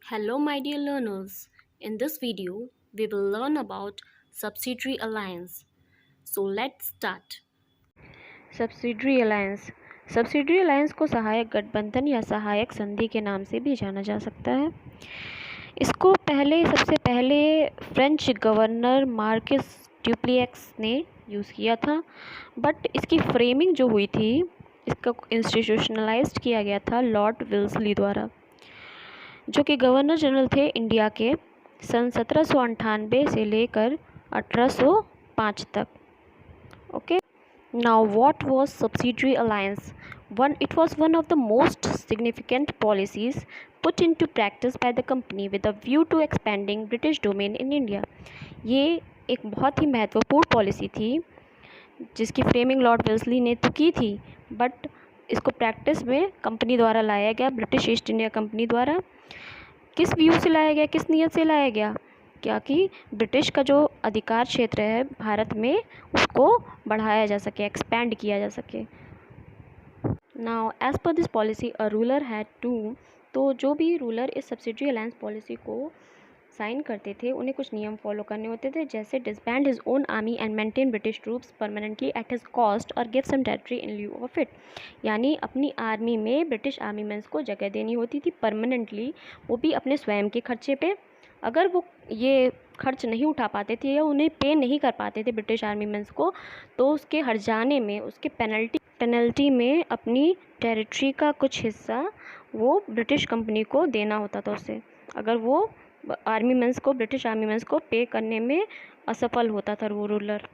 Hello, my dear learners. In this video, we will learn about subsidiary alliance. So let's start. Subsidiary alliance. Subsidiary alliance को सहायक गठबंधन या सहायक संधि के नाम से भी जाना जा सकता है। इसको सबसे पहले फ्रेंच गवर्नर मार्किस ड्यूप्लिएक्स ने यूज़ किया था, बट इसकी फ्रेमिंग जो हुई थी, इसका इंस्टीट्यूशनलाइज्ड किया गया था लॉर्ड विल्सली द्वारा, जो कि गवर्नर जनरल थे इंडिया के सन 1798 से लेकर 1805 तक। Okay. Now, what was subsidiary alliance? It was one of the most significant policies put into practice by the company with a view to expanding British domain in India. ये एक बहुत ही महत्वपूर्ण policy थी जिसकी फ्रेमिंग लॉर्ड वेल्सली ने तो की थी, बट इसको प्रैक्टिस में कंपनी द्वारा लाया गया, ब्रिटिश ईस्ट इंडिया कंपनी द्वारा। किस व्यू से लाया गया, किस नियत से लाया गया? क्या कि ब्रिटिश का जो अधिकार क्षेत्र है भारत में, उसको बढ़ाया जा सके, एक्सपैंड किया जा सके। Now as per this policy a ruler had to, तो जो भी रूलर इस सब्सिडरी अलायंस पॉलिसी को साइन करते थे उन्हें कुछ नियम फॉलो करने होते थे, जैसे disband his own army and maintain British troops permanently at his cost और give some territory in lieu of it. यानी अपनी आर्मी में ब्रिटिश आर्मी मेंस को जगह देनी होती थी परमानेंटली, वो भी अपने स्वयं के खर्चे पे। अगर वो ये खर्च नहीं उठा पाते थे या उन्हें पे नहीं कर पाते थे ब्रिटिश आर्मी मेंस को, तो उसके हट जाने में, उसके पेनल्टी में अपनी टेरिटरी का कुछ हिस्सा वो ब्रिटिश कंपनी को देना होता था उसे, अगर वो ब्रिटिश आर्मी मेंस को पे करने में असफल होता था वो रूलर।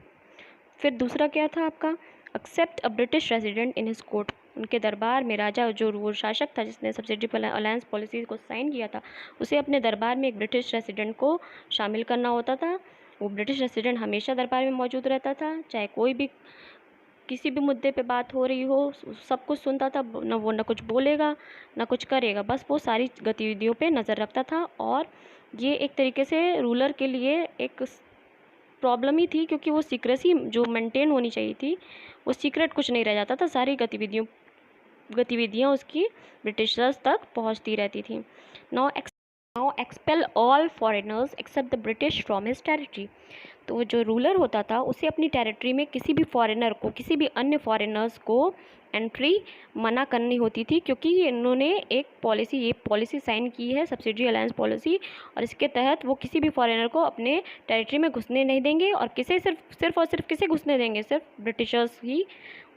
फिर दूसरा क्या था आपका? Except a British resident in his court. उनके दरबार में राजा, जो वो शासक था जिसने सब्सिडरी अलायंस पॉलिसी को साइन किया था, उसे अपने दरबार में एक ब्रिटिश रेजिडेंट को शामिल करना होता था। वो ब्रिटिश रेजिडेंट हमेशा दरबार में मौजूद रहता था, चाहे कोई भी किसी भी मुद्दे पे बात हो रही हो, सब कुछ सुनता था। न कुछ बोलेगा न कुछ करेगा, बस वो सारी गतिविधियों पे नज़र रखता था। और ये एक तरीके से रूलर के लिए एक प्रॉब्लम ही थी, क्योंकि वो सीक्रेसी जो मेंटेन होनी चाहिए थी, वो सीक्रेट कुछ नहीं रह जाता था, सारी गतिविधियाँ उसकी ब्रिटिशर्स तक पहुंचती रहती थी। Now expel all foreigners except the British from his territory. तो जो रूलर होता था उसे अपनी टेरिटरी में किसी भी फॉरेनर को, किसी भी अन्य फॉरेनर्स को एंट्री मना करनी होती थी, क्योंकि इन्होंने ये पॉलिसी साइन की है, सब्सिडरी अलायंस पॉलिसी, और इसके तहत वो किसी भी फॉरेनर को अपने टेरिटरी में घुसने नहीं देंगे। और सिर्फ किसे घुसने देंगे? सिर्फ ब्रिटिशर्स ही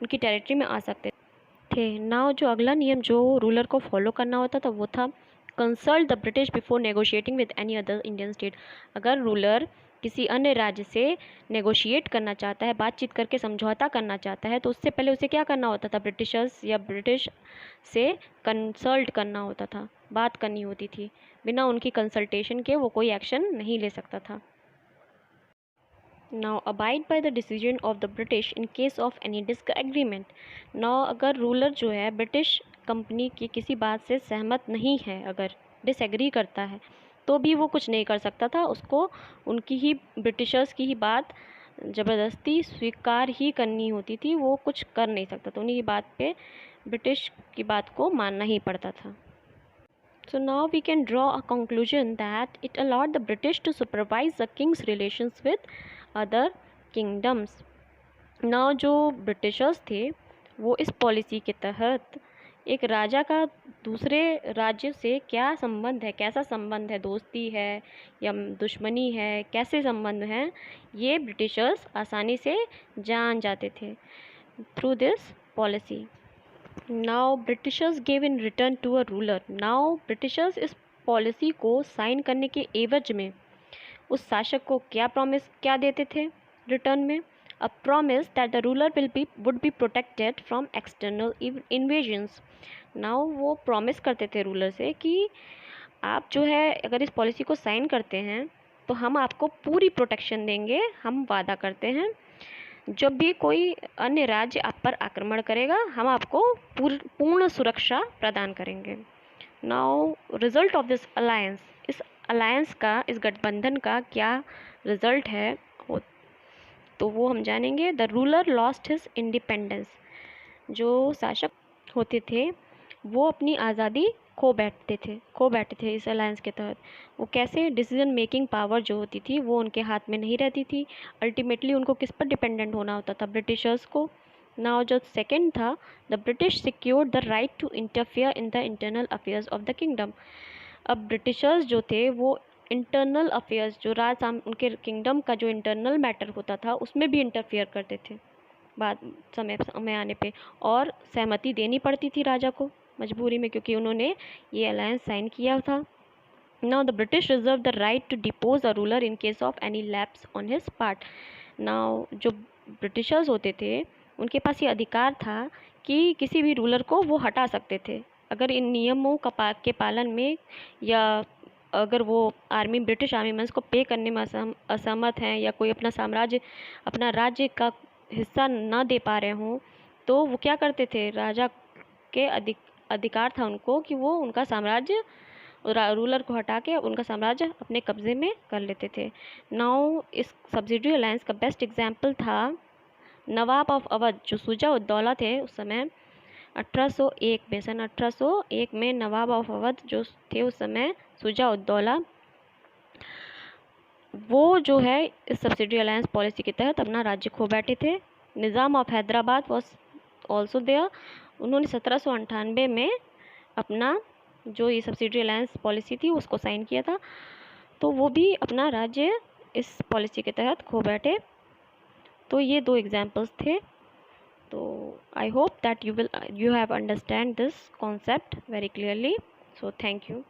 उनकी टेरिटरी में आ सकते थे। नाउ जो अगला नियम जो रूलर को फॉलो करना होता था वो था consult the British before negotiating with any other Indian state. अगर रूलर किसी अन्य राज्य से नेगोशिएट करना चाहता है, बातचीत करके समझौता करना चाहता है, तो उससे पहले उसे क्या करना होता था? ब्रिटिशर्स या ब्रिटिश से कंसल्ट करना होता था, बात करनी होती थी। बिना उनकी कंसल्टेशन के वो कोई एक्शन नहीं ले सकता था। Now abide by the decision of the British in case of any disagreement. Now अगर रूलर जो है ब्रिटिश कंपनी की किसी बात से सहमत नहीं है, अगर डिसएग्री करता है, तो भी वो कुछ नहीं कर सकता था। उसको उनकी ही, ब्रिटिशर्स की ही बात ज़बरदस्ती स्वीकार ही करनी होती थी, वो कुछ कर नहीं सकता था। उन्हीं की बात पे ब्रिटिश की बात को मानना ही पड़ता था। So now we can draw a conclusion that it allowed the British to supervise the king's relations with other kingdoms. Now जो ब्रिटिशर्स थे वो इस पॉलिसी के तहत एक राजा का दूसरे राज्य से क्या संबंध है, कैसा संबंध है, दोस्ती है या दुश्मनी है, कैसे संबंध हैं, ये ब्रिटिशर्स आसानी से जान जाते थे through this policy. Now Britishers give in return to a ruler. Now Britishers इस पॉलिसी को साइन करने के एवज में उस शासक को क्या देते थे रिटर्न में? A promise that the ruler would be protected from external invasions. Now वो प्रॉमिस करते थे रूलर से कि आप जो है अगर इस पॉलिसी को साइन करते हैं तो हम आपको पूरी प्रोटेक्शन देंगे, हम वादा करते हैं। जब भी कोई अन्य राज्य आप पर आक्रमण करेगा, हम आपको पूर्ण सुरक्षा प्रदान करेंगे। Now result of this alliance, इस अलायंस का, इस गठबंधन का क्या रिजल्ट है तो वो हम जानेंगे। The ruler lost his independence. जो शासक होते थे वो अपनी आज़ादी खो बैठे थे इस अलायंस के तहत। वो कैसे? डिसीजन मेकिंग पावर जो होती थी वो उनके हाथ में नहीं रहती थी। अल्टीमेटली उनको किस पर डिपेंडेंट होना होता था? ब्रिटिशर्स को। नाउ जो सेकंड था, the British secured the right to interfere in the internal affairs of the kingdom. अब ब्रिटिशर्स जो थे वो इंटरनल अफेयर्स, जो उनके किंगडम का जो इंटरनल मैटर होता था उसमें भी इंटरफियर करते थे बाद समय आने पे, और सहमति देनी पड़ती थी राजा को मजबूरी में, क्योंकि उन्होंने ये अलायंस साइन किया था। Now the British reserve the right to depose a ruler in case of any lapse on his part. Now जो ब्रिटिशर्स होते थे उनके पास ये अधिकार था कि किसी भी रूलर को वो हटा सकते थे अगर इन नियमों के पालन में, या अगर वो ब्रिटिश आर्मी में उसको पे करने में असमर्थ हैं, या कोई अपना राज्य का हिस्सा ना दे पा रहे हों, तो वो क्या करते थे? राजा के अधिकार था उनको कि वो उनका साम्राज्य, रूलर को हटा के उनका साम्राज्य अपने कब्जे में कर लेते थे। नाउ इस सब्सिडियरी अलायंस का बेस्ट एग्जाम्पल था नवाब ऑफ अवध, जो शुजा उद दौला थे उस समय 1801 में, सन 1801 में नवाब ऑफ अवध जो थे उस समय, शुजा उद दौला, वो जो है इस सब्सिडियरी अलायंस पॉलिसी के तहत अपना राज्य खो बैठे थे। Nizam of Hyderabad was also there. उन्होंने 1798 में अपना जो ये सब्सिडियरी अलायंस पॉलिसी थी उसको साइन किया था, तो वो भी अपना राज्य इस पॉलिसी के तहत खो बैठे। तो ये 2 एग्जाम्पल्स थे। तो I hope that you have understand this concept very clearly. So thank you.